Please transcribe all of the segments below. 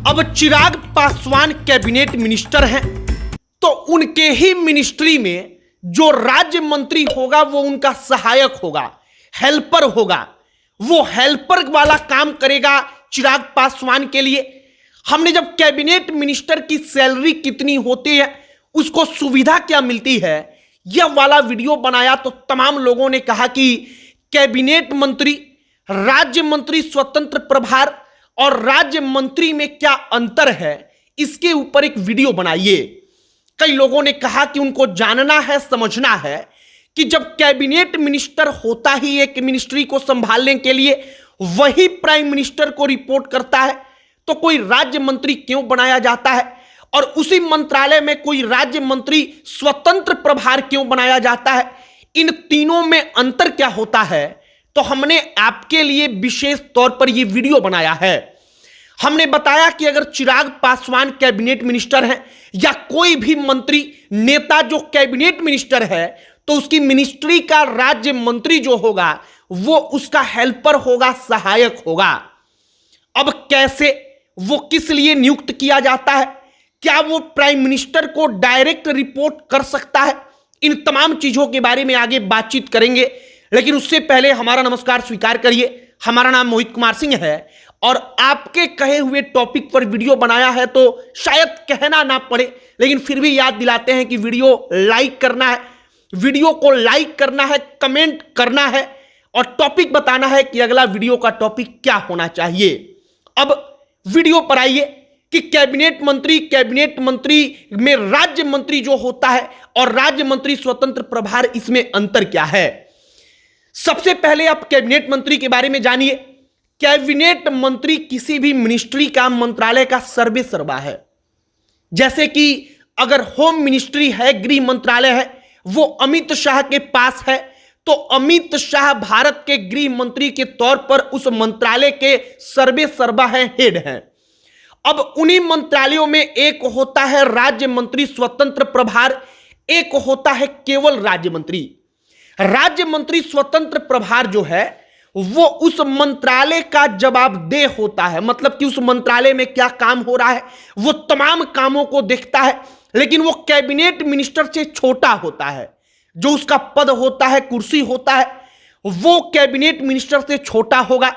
अब Chirag Paswan cabinet minister हैं, तो उनके ही मिनिस्ट्री में जो राज्य मंत्री होगा वो उनका सहायक होगा, हेल्पर होगा। वो हेल्पर वाला काम करेगा चिराग पासवान के लिए। हमने जब कैबिनेट मिनिस्टर की सैलरी कितनी होती है, उसको सुविधा क्या मिलती है, यह वाला वीडियो बनाया तो तमाम लोगों ने कहा कि कैबिनेट मंत्री, राज्य मंत्री स्वतंत्र प्रभार और राज्य मंत्री में क्या अंतर है, इसके ऊपर एक वीडियो बनाइए। कई लोगों ने कहा कि उनको जानना है, समझना है कि जब कैबिनेट मिनिस्टर होता ही एक मिनिस्ट्री को संभालने के लिए वही प्राइम मिनिस्टर को रिपोर्ट करता है, तो कोई राज्य मंत्री क्यों बनाया जाता है और उसी मंत्रालय में कोई राज्य मंत्री स्वतंत्र प्रभार क्यों बनाया जाता है, इन तीनों में अंतर क्या होता है। तो हमने आपके लिए विशेष तौर पर यह वीडियो बनाया है। हमने बताया कि अगर चिराग पासवान कैबिनेट मिनिस्टर हैं या कोई भी मंत्री नेता जो कैबिनेट मिनिस्टर है, तो उसकी मिनिस्ट्री का राज्य मंत्री जो होगा वो उसका हेल्पर होगा, सहायक होगा। अब कैसे, वो किस लिए नियुक्त किया जाता है, क्या वो प्राइम मिनिस्टर को डायरेक्ट रिपोर्ट कर सकता है, इन तमाम चीजों के बारे में आगे बातचीत करेंगे। लेकिन उससे पहले हमारा नमस्कार स्वीकार करिए। हमारा नाम मोहित कुमार सिंह है और आपके कहे हुए टॉपिक पर वीडियो बनाया है, तो शायद कहना ना पड़े, लेकिन फिर भी याद दिलाते हैं कि वीडियो लाइक करना है, वीडियो को लाइक करना है, कमेंट करना है और टॉपिक बताना है कि अगला वीडियो का टॉपिक क्या होना चाहिए। अब वीडियो पर आइए कि कैबिनेट मंत्री में राज्य मंत्री जो होता है और राज्य मंत्री स्वतंत्र प्रभार, इसमें अंतर क्या है। सबसे पहले आप कैबिनेट मंत्री के बारे में जानिए। कैबिनेट मंत्री किसी भी मिनिस्ट्री का, मंत्रालय का सर्वे सर्वा है। जैसे कि अगर होम मिनिस्ट्री है, गृह मंत्रालय है, वो अमित शाह के पास है, तो अमित शाह भारत के गृह मंत्री के तौर पर उस मंत्रालय के सर्वे सर्वा है, हेड हैं। अब उन्हीं मंत्रालयों में एक होता है राज्य मंत्री स्वतंत्र प्रभार, एक होता है केवल राज्य मंत्री। राज्य मंत्री स्वतंत्र प्रभार जो है वो उस मंत्रालय का जवाबदेह होता है, मतलब कि उस मंत्रालय में क्या काम हो रहा है वो तमाम कामों को देखता है। लेकिन वो कैबिनेट मिनिस्टर से छोटा होता है, जो उसका पद होता है, कुर्सी होता है, वो कैबिनेट मिनिस्टर से छोटा होगा।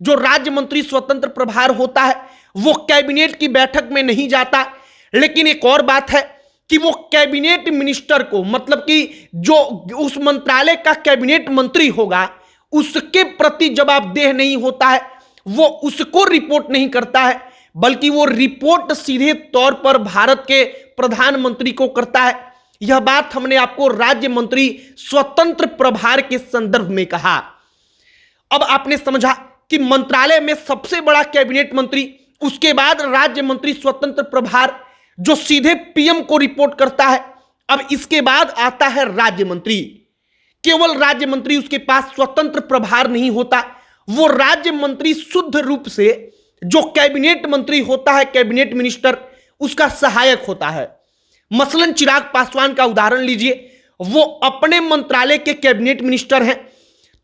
जो राज्य मंत्री स्वतंत्र प्रभार होता है वो कैबिनेट की बैठक में नहीं जाता। लेकिन एक और बात है कि वो कैबिनेट मिनिस्टर को, मतलब कि जो उस मंत्रालय का कैबिनेट मंत्री होगा उसके प्रति जवाबदेह नहीं होता है, वो उसको रिपोर्ट नहीं करता है, बल्कि वो रिपोर्ट सीधे तौर पर भारत के प्रधानमंत्री को करता है। यह बात हमने आपको राज्य मंत्री स्वतंत्र प्रभार के संदर्भ में कहा। अब आपने समझा कि मंत्रालय में सबसे बड़ा कैबिनेट मंत्री, उसके बाद राज्य मंत्री स्वतंत्र प्रभार जो सीधे पीएम को रिपोर्ट करता है। अब इसके बाद आता है राज्य मंत्री। केवल राज्य मंत्री, उसके पास स्वतंत्र प्रभार नहीं होता। वो राज्य मंत्री शुद्ध रूप से जो कैबिनेट मंत्री होता है, कैबिनेट मिनिस्टर, उसका सहायक होता है। मसलन चिराग पासवान का उदाहरण लीजिए, वो अपने मंत्रालय के कैबिनेट मिनिस्टर हैं,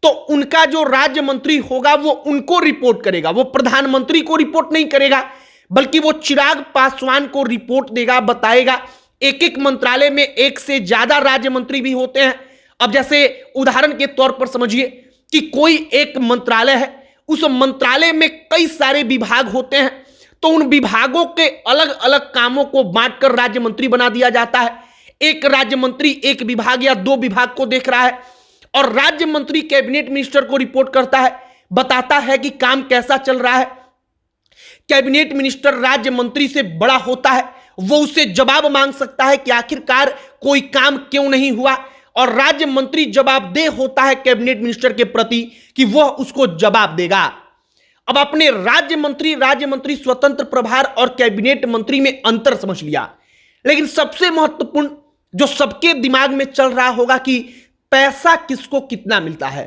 तो उनका जो राज्य मंत्री होगा वो उनको रिपोर्ट करेगा, वो प्रधानमंत्री को रिपोर्ट नहीं करेगा, बल्कि वो चिराग पासवान को रिपोर्ट देगा, बताएगा। एक एक मंत्रालय में एक से ज्यादा राज्य मंत्री भी होते हैं। अब जैसे उदाहरण के तौर पर समझिए कि कोई एक मंत्रालय है, उस मंत्रालय में कई सारे विभाग होते हैं, तो उन विभागों के अलग अलग कामों को बांटकर राज्य मंत्री बना दिया जाता है। एक राज्य मंत्री एक विभाग या दो विभाग को देख रहा है और राज्य मंत्री कैबिनेट मिनिस्टर को रिपोर्ट करता है, बताता है कि काम कैसा चल रहा है। कैबिनेट मिनिस्टर राज्य मंत्री से बड़ा होता है, वो उससे जवाब मांग सकता है कि आखिरकार कोई काम क्यों नहीं हुआ, और राज्य मंत्री जवाबदेह होता है कैबिनेट मिनिस्टर के प्रति कि वह उसको जवाब देगा। अब आपने राज्य मंत्री स्वतंत्र प्रभार और कैबिनेट मंत्री में अंतर समझ लिया। लेकिन सबसे महत्वपूर्ण जो सबके दिमाग में चल रहा होगा कि पैसा किसको कितना मिलता है।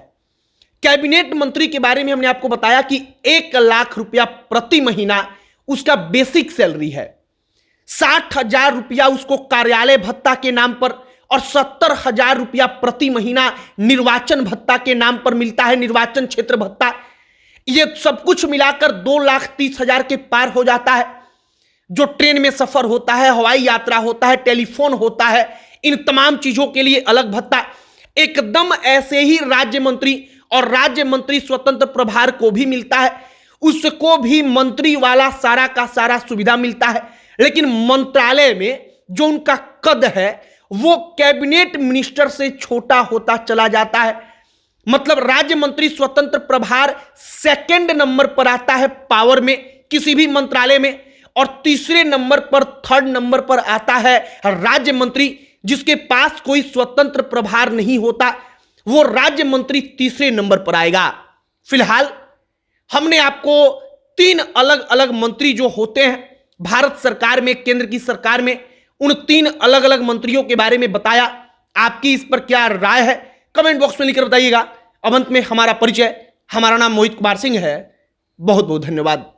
कैबिनेट मंत्री के बारे में हमने आपको बताया कि 1 लाख रुपया प्रति महीना उसका बेसिक सैलरी है। 60,000 रुपया उसको कार्यालय भत्ता के नाम पर और 70,000 रुपया प्रति महीना निर्वाचन भत्ता के नाम पर मिलता है, निर्वाचन क्षेत्र भत्ता। ये सब कुछ मिलाकर 2,30,000 के पार हो जाता है। जो ट्रेन में सफर होता है, हवाई यात्रा होता है, टेलीफोन होता है, इन तमाम चीजों के लिए अलग भत्ता, एकदम ऐसे ही राज्य मंत्री और राज्य मंत्री स्वतंत्र प्रभार को भी मिलता है, उसको भी मंत्री वाला सारा का सारा सुविधा मिलता है। लेकिन मंत्रालय में जो उनका कद है वो कैबिनेट मिनिस्टर से छोटा होता चला जाता है। मतलब राज्य मंत्री स्वतंत्र प्रभार सेकंड नंबर पर आता है पावर में किसी भी मंत्रालय में, और तीसरे नंबर पर, थर्ड नंबर पर आता है राज्य मंत्री, जिसके पास कोई स्वतंत्र प्रभार नहीं होता, वो राज्य मंत्री तीसरे नंबर पर आएगा। फिलहाल हमने आपको 3 अलग अलग मंत्री जो होते हैं भारत सरकार में, केंद्र की सरकार में, उन 3 अलग अलग मंत्रियों के बारे में बताया। आपकी इस पर क्या राय है कमेंट बॉक्स में लिखकर बताइएगा। अब अंत में हमारा परिचय, हमारा नाम मोहित कुमार सिंह है। बहुत बहुत धन्यवाद।